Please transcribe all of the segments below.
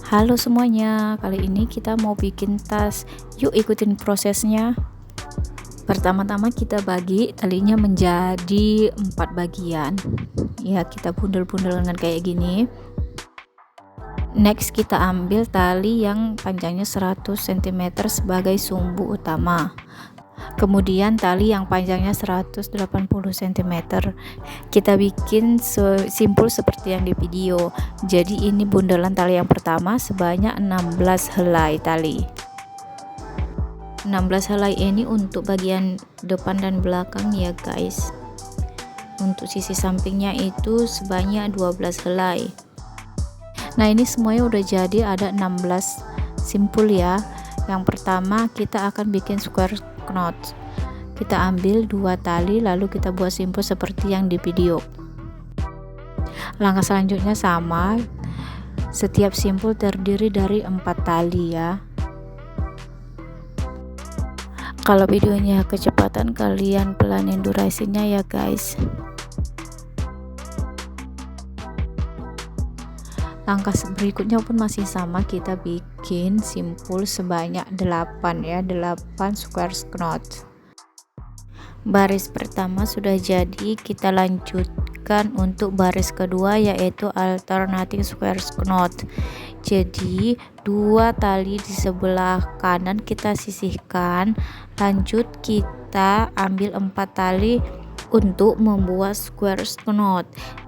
Halo semuanya, kali ini kita mau bikin tas. Yuk ikutin prosesnya. Pertama-tama kita bagi talinya menjadi 4 bagian. Ya, kita bundel-bundel dengan kayak gini. Next kita ambil tali yang panjangnya 100 cm sebagai sumbu utama. Kemudian tali yang panjangnya 180 cm kita bikin simpul seperti yang di video. Jadi ini bundelan tali yang pertama sebanyak 16 helai tali. 16 helai ini untuk bagian depan dan belakang ya guys. Untuk sisi sampingnya itu sebanyak 12 helai. Nah ini semuanya udah jadi, ada 16 simpul ya. Yang pertama kita akan bikin square knot. Kita ambil 2 tali lalu kita buat simpul seperti yang di video. Langkah selanjutnya sama, setiap simpul terdiri dari 4 tali ya. Kalau videonya kecepatan kalian pelanin durasinya ya guys. Langkah berikutnya pun masih sama, kita bikin simpul sebanyak 8 ya, 8 square knot. Baris pertama sudah jadi, kita lanjutkan untuk baris kedua yaitu alternating square knot. Jadi 2 tali di sebelah kanan kita sisihkan, lanjut kita ambil 4 tali untuk membuat square knot.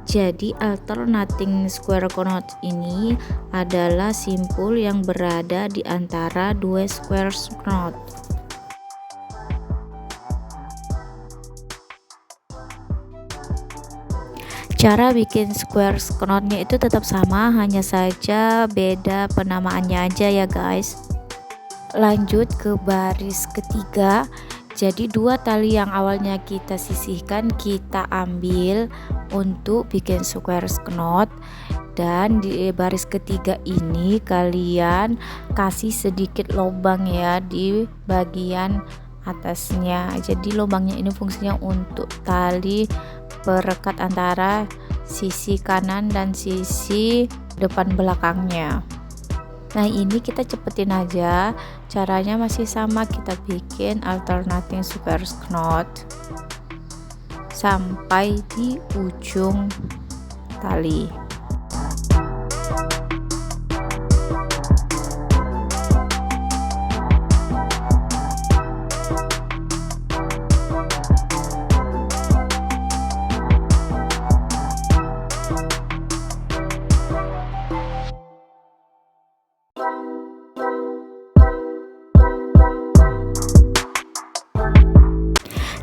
Jadi alternating square knot ini adalah simpul yang berada di antara 2 square knot. Cara bikin square knotnya itu tetap sama, hanya saja beda penamaannya aja ya guys. Lanjut ke baris ketiga. Jadi 2 tali yang awalnya kita sisihkan kita ambil untuk bikin square knot, dan di baris ketiga ini kalian kasih sedikit lubang ya di bagian atasnya. Jadi lubangnya ini fungsinya untuk tali perekat antara sisi kanan dan sisi depan belakangnya. Nah ini kita cepetin aja, caranya masih sama, kita bikin alternating square knot sampai di ujung tali.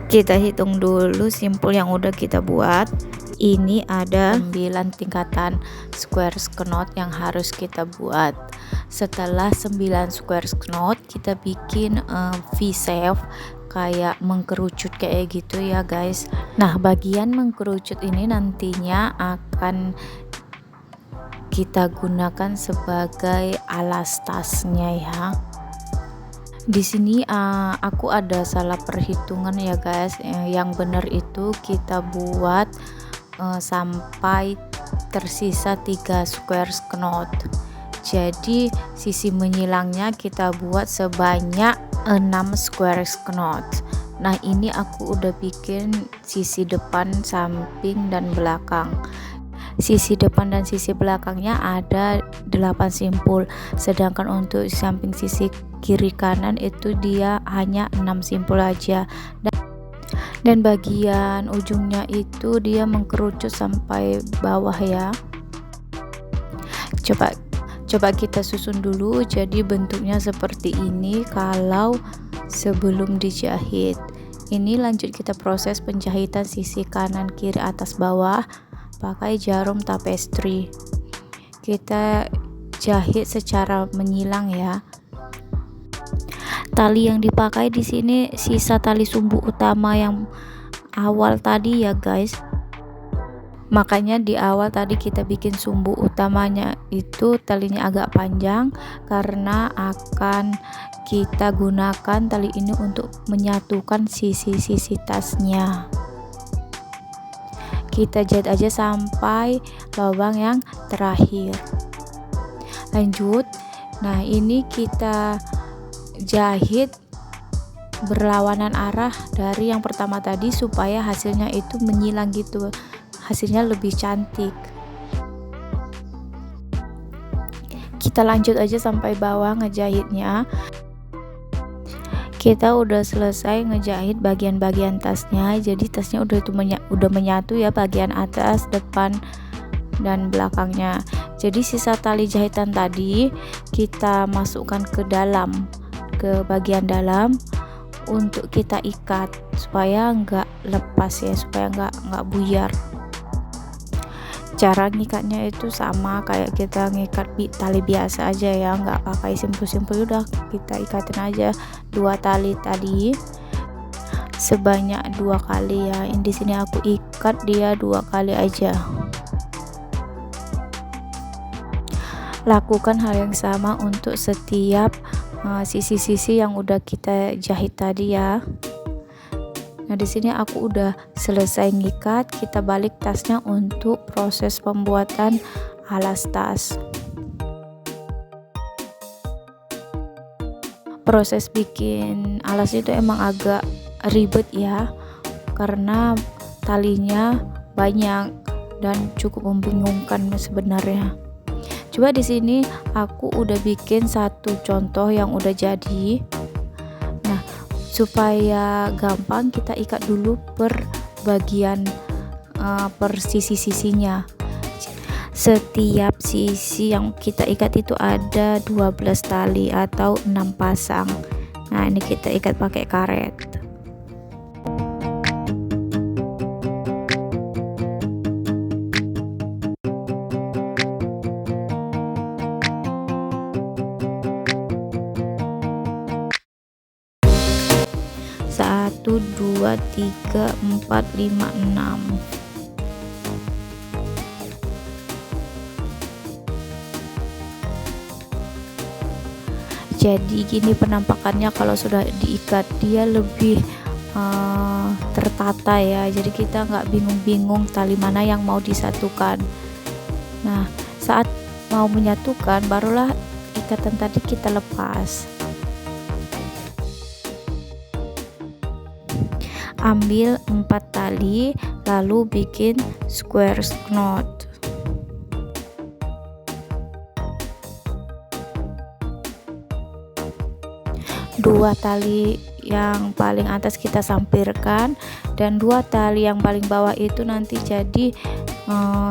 Kita hitung dulu simpul yang udah kita buat. Ini ada 9 tingkatan square knot yang harus kita buat. Setelah 9 square knot kita bikin V shape kayak mengkerucut kayak gitu ya guys. Nah bagian mengkerucut ini nantinya akan kita gunakan sebagai alas tasnya ya. Di sini aku ada salah perhitungan ya guys. Yang benar itu kita buat sampai tersisa 3 square knot. Jadi sisi menyilangnya kita buat sebanyak 6 square knot. Nah ini aku udah bikin sisi depan, samping dan belakang. Sisi depan dan sisi belakangnya ada 8 simpul, sedangkan untuk samping sisi kiri kanan itu dia hanya 6 simpul aja, dan bagian ujungnya itu dia mengkerucut sampai bawah ya. Coba kita susun dulu, jadi bentuknya seperti ini kalau sebelum dijahit. Ini lanjut kita proses penjahitan sisi kanan kiri atas bawah pakai jarum tapestry. Kita jahit secara menyilang ya. Tali yang dipakai di sini sisa tali sumbu utama yang awal tadi ya guys. Makanya di awal tadi kita bikin sumbu utamanya itu talinya agak panjang karena akan kita gunakan tali ini untuk menyatukan sisi-sisi tasnya. Kita jahit aja sampai lubang yang terakhir. Lanjut, nah ini kita jahit berlawanan arah dari yang pertama tadi supaya hasilnya itu menyilang gitu, hasilnya lebih cantik. Kita lanjut aja sampai bawah ngejahitnya. Kita udah selesai ngejahit bagian-bagian tasnya, jadi tasnya udah menyatu ya, bagian atas, depan dan belakangnya. Jadi sisa tali jahitan tadi kita masukkan ke dalam, ke bagian dalam untuk kita ikat supaya nggak lepas ya, supaya nggak buyar. Cara ngikatnya itu sama kayak kita ngikat tali biasa aja ya, nggak pakai simpul-simpul, udah kita ikatin aja 2 tali tadi sebanyak 2 kali ya. Di sini aku ikat dia 2 kali aja. Lakukan hal yang sama untuk setiap sisi-sisi yang udah kita jahit tadi ya. Nah di sini aku udah selesai ngikat, kita balik tasnya untuk proses pembuatan alas tas. Proses bikin alas itu emang agak ribet ya, karena talinya banyak dan cukup membingungkan sebenarnya. Coba di sini aku udah bikin satu contoh yang udah jadi. Nah, supaya gampang kita ikat dulu per bagian per sisi-sisinya. Setiap sisi yang kita ikat itu ada 12 tali atau 6 pasang. Nah, ini kita ikat pakai karet. Satu, dua, tiga, empat, lima, enam. Jadi gini penampakannya kalau sudah diikat, dia lebih tertata ya, jadi kita nggak bingung-bingung tali mana yang mau disatukan. Nah saat mau menyatukan barulah ikatan tadi kita lepas. Ambil 4 tali lalu bikin square knot. Dua tali yang paling atas kita sampirkan dan 2 tali yang paling bawah itu nanti jadi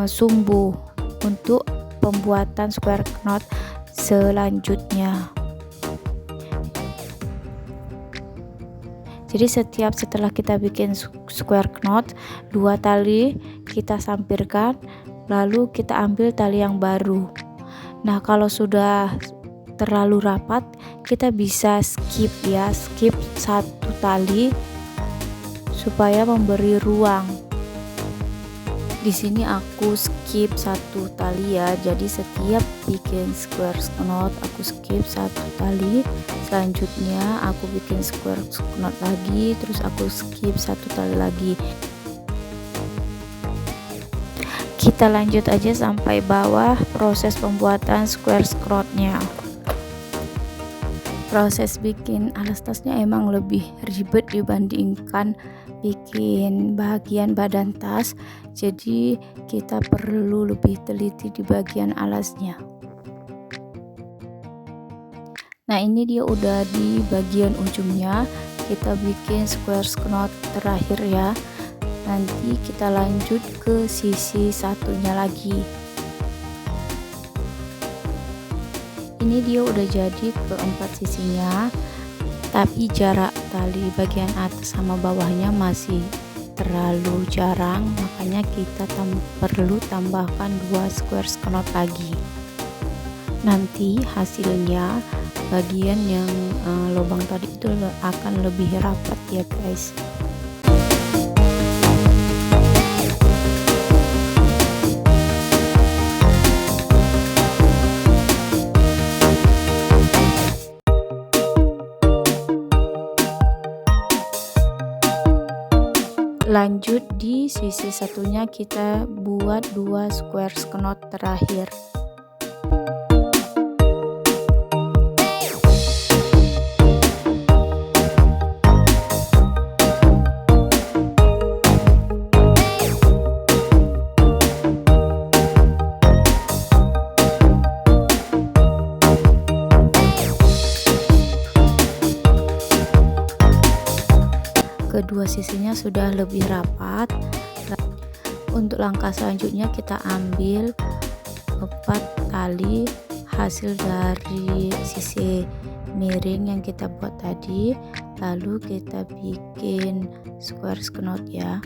sumbu untuk pembuatan square knot selanjutnya. Jadi setelah kita bikin square knot, 2 tali kita sampirkan lalu kita ambil tali yang baru. Nah kalau sudah terlalu rapat kita bisa skip ya, skip 1 tali supaya memberi ruang. Di sini aku skip 1 tali ya, jadi setiap bikin square knot aku skip 1 tali, selanjutnya aku bikin square knot lagi, terus aku skip 1 tali lagi. Kita lanjut aja sampai bawah proses pembuatan square knotnya. Proses bikin alas tasnya emang lebih ribet dibandingkan bikin bagian badan tas, jadi kita perlu lebih teliti di bagian alasnya. Nah ini dia udah di bagian ujungnya, kita bikin square knot terakhir ya. Nanti kita lanjut ke sisi satunya lagi. Ini dia udah jadi keempat sisinya, tapi jarak tali bagian atas sama bawahnya masih terlalu jarang, makanya kita perlu tambahkan 2 square knot lagi. Nanti hasilnya bagian yang lubang tadi itu akan lebih rapat ya guys. Lanjut di sisi satunya kita buat 2 square knot terakhir. kedua sisinya sudah lebih rapat. Untuk langkah selanjutnya kita ambil 4 tali hasil dari sisi miring yang kita buat tadi, lalu kita bikin square knot ya.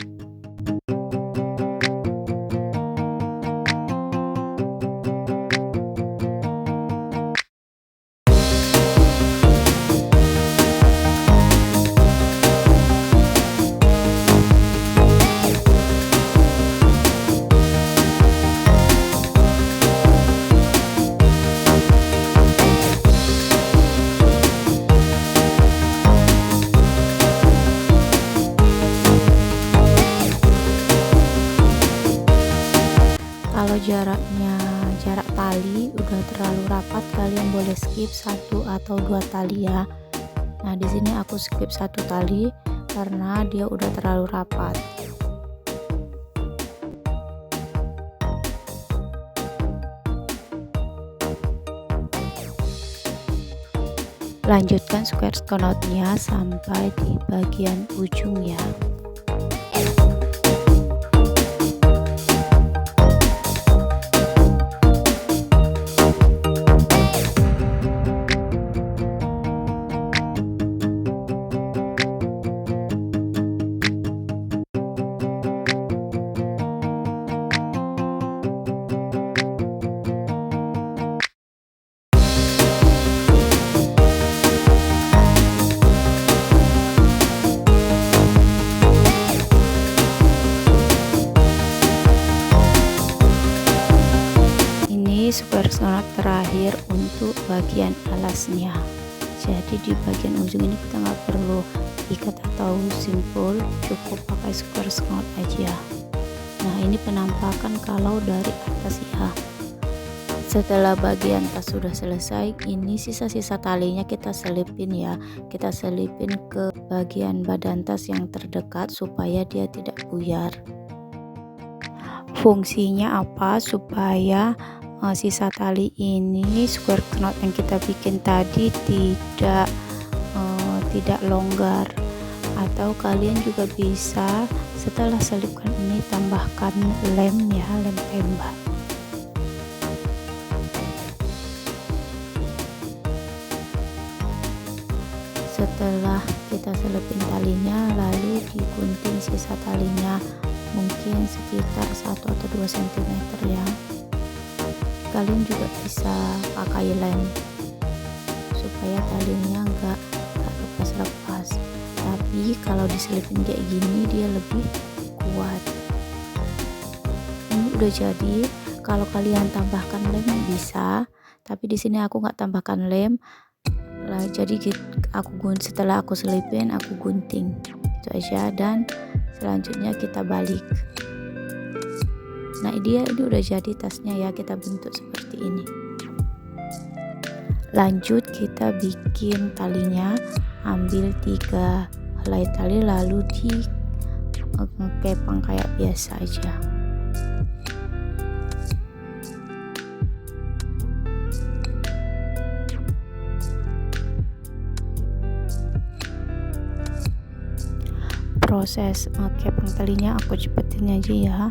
Kalau jarak tali udah terlalu rapat, kalian boleh skip 1 atau 2 tali ya. Nah, di sini aku skip 1 tali karena dia udah terlalu rapat. Lanjutkan square knotnya sampai di bagian ujung ya. Square knot terakhir untuk bagian alasnya. Jadi di bagian ujung ini kita nggak perlu ikat atau simpul, cukup pakai square knot aja. Nah, ini penampakan kalau dari atas ya. Setelah bagian tas sudah selesai, ini sisa-sisa talinya kita selipin ya. Kita selipin ke bagian badan tas yang terdekat supaya dia tidak buyar. Fungsinya apa? Supaya sisa tali ini square knot yang kita bikin tadi tidak longgar. Atau kalian juga bisa setelah selipkan ini tambahkan lem ya, lem tembak. Setelah kita selipin talinya, lalu digunting sisa talinya mungkin sekitar 1 atau 2 cm ya. Kalian juga bisa pakai lem supaya talinya enggak lepas-lepas, tapi kalau diselipin kayak gini dia lebih kuat. Ini udah jadi. Kalau kalian tambahkan lem bisa, tapi di sini aku nggak tambahkan lem lah, jadi setelah aku selipin aku gunting itu aja, dan selanjutnya kita balik. Nah, ini udah jadi tasnya ya, kita bentuk seperti ini. Lanjut kita bikin talinya, ambil 3 helai tali lalu dikepang kayak biasa aja. Proses kepang talinya aku cepetin aja ya.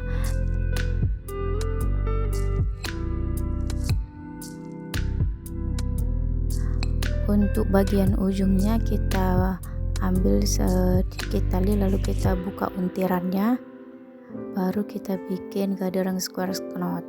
Untuk bagian ujungnya kita ambil sedikit tali lalu kita buka untirannya, baru kita bikin gaderang square knot.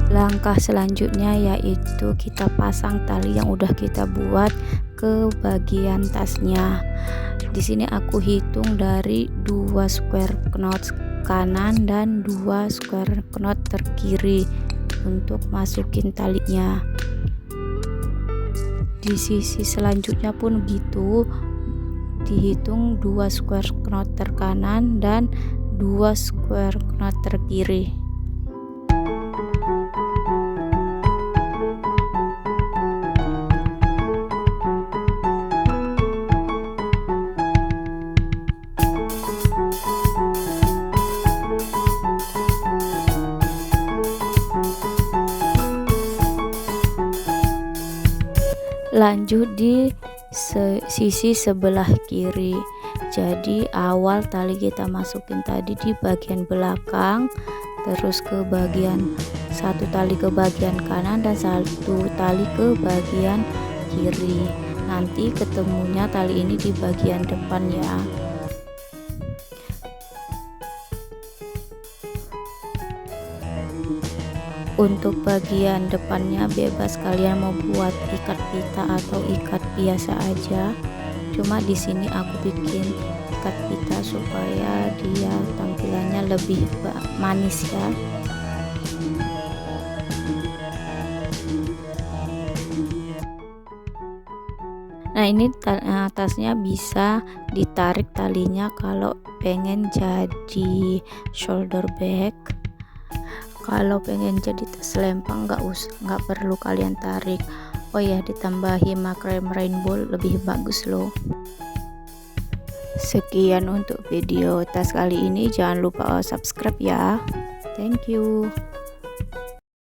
Langkah selanjutnya yaitu kita pasang tali yang udah kita buat ke bagian tasnya. Di sini aku hitung dari 2 square knot terkanan dan 2 square knot terkiri untuk masukin talinya. Di sisi selanjutnya pun begitu, dihitung 2 square knot terkanan dan 2 square knot terkiri. Lanjut di sisi sebelah kiri. Jadi awal tali kita masukin tadi di bagian belakang, terus ke bagian satu tali ke bagian kanan dan satu tali ke bagian kiri. Nanti ketemunya tali ini di bagian depan ya. Untuk bagian depannya bebas kalian mau buat ikat pita atau ikat biasa aja. Cuma di sini aku bikin ikat pita supaya dia tampilannya lebih manis ya. Nah ini tasnya bisa ditarik talinya kalau pengen jadi shoulder bag. Kalau pengen jadi tas lempang nggak perlu kalian tarik. Oh ya, ditambahi makrem rainbow lebih bagus loh. Sekian untuk video tas kali ini, jangan lupa subscribe ya. Thank you.